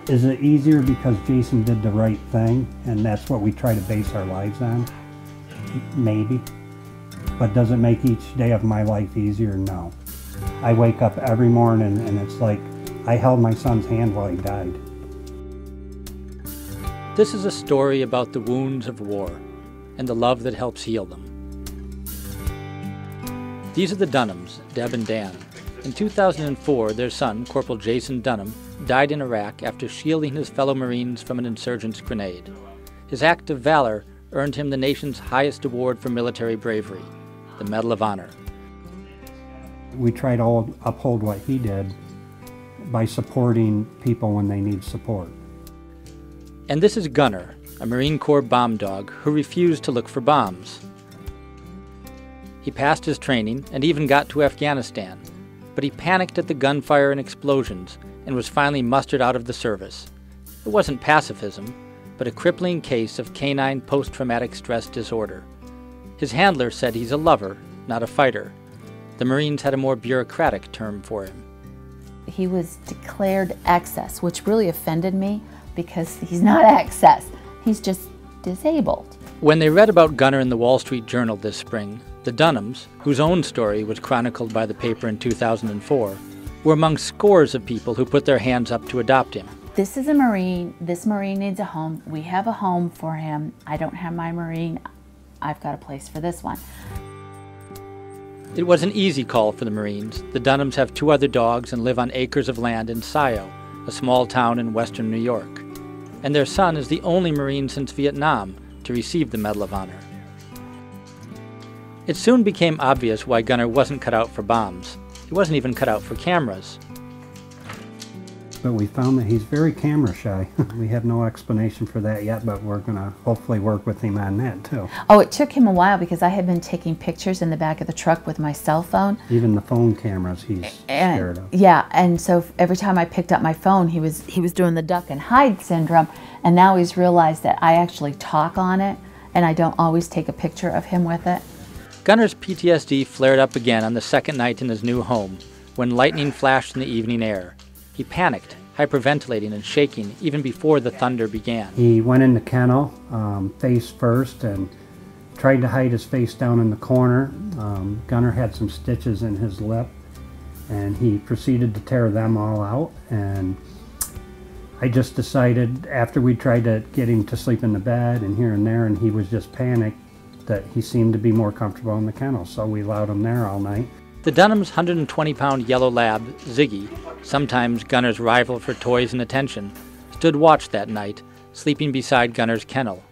Is it easier because Jason did the right thing and that's what we try to base our lives on? Maybe. But does it make each day of my life easier? No. I wake up every morning and it's like I held my son's hand while he died. This is a story about the wounds of war and the love that helps heal them. These are the Dunhams, Deb and Dan. In 2004, their son, Corporal Jason Dunham, died in Iraq after shielding his fellow Marines from an insurgent's grenade. His act of valor earned him the nation's highest award for military bravery, the Medal of Honor. We try to uphold what he did by supporting people when they need support. And this is Gunner, a Marine Corps bomb dog who refused to look for bombs. He passed his training and even got to Afghanistan, but he panicked at the gunfire and explosions and was finally mustered out of the service. It wasn't pacifism, but a crippling case of canine post-traumatic stress disorder. His handler said he's a lover, not a fighter. The Marines had a more bureaucratic term for him. He was declared excess, which really offended me because he's not excess. He's just disabled. When they read about Gunner in the Wall Street Journal this spring, the Dunhams, whose own story was chronicled by the paper in 2004, were among scores of people who put their hands up to adopt him. This is a Marine. This Marine needs a home. We have a home for him. I don't have my Marine. I've got a place for this one. It was an easy call for the Marines. The Dunhams have 2 other dogs and live on acres of land in Scio, a small town in western New York. And their son is the only Marine since Vietnam to receive the Medal of Honor. It soon became obvious why Gunner wasn't cut out for bombs. He wasn't even cut out for cameras. But we found that he's very camera shy. We have no explanation for that yet, but we're going to hopefully work with him on that too. Oh, it took him a while because I had been taking pictures in the back of the truck with my cell phone. Even the phone cameras he's scared of. Yeah, and so every time I picked up my phone, he was doing the duck and hide syndrome, and now he's realized that I actually talk on it, and I don't always take a picture of him with it. Gunner's PTSD flared up again on the second night in his new home, when lightning flashed in the evening air. He panicked, hyperventilating and shaking even before the thunder began. He went in the kennel, face first, and tried to hide his face down in the corner. Gunner had some stitches in his lip, and he proceeded to tear them all out. And I just decided, after we tried to get him to sleep in the bed and here and there, and he was just panicked, that he seemed to be more comfortable in the kennel, so we allowed him there all night. The Dunham's 120-pound yellow lab, Ziggy, sometimes Gunner's rival for toys and attention, stood watch that night, sleeping beside Gunner's kennel.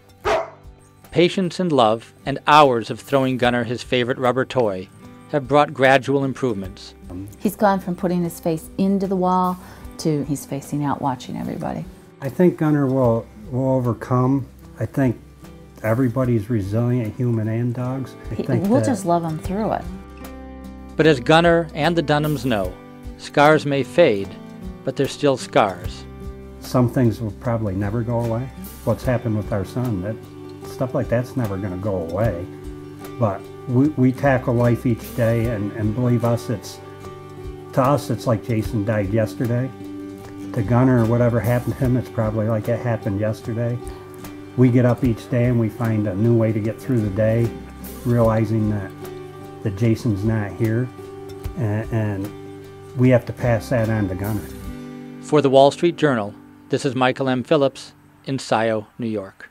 Patience and love, and hours of throwing Gunner his favorite rubber toy, have brought gradual improvements. He's gone from putting his face into the wall to he's facing out watching everybody. I think Gunner will overcome. I think everybody's resilient, human and dogs. We'll just love him through it. But as Gunner and the Dunhams know, scars may fade, but they're still scars. Some things will probably never go away. What's happened with our son, that stuff like that's never going to go away. But we tackle life each day, and believe us, to us it's like Jason died yesterday. To Gunner, or whatever happened to him, it's probably like it happened yesterday. We get up each day and we find a new way to get through the day, realizing that Jason's not here, and we have to pass that on to Gunner. For the Wall Street Journal, this is Michael M. Phillips in Scio, New York.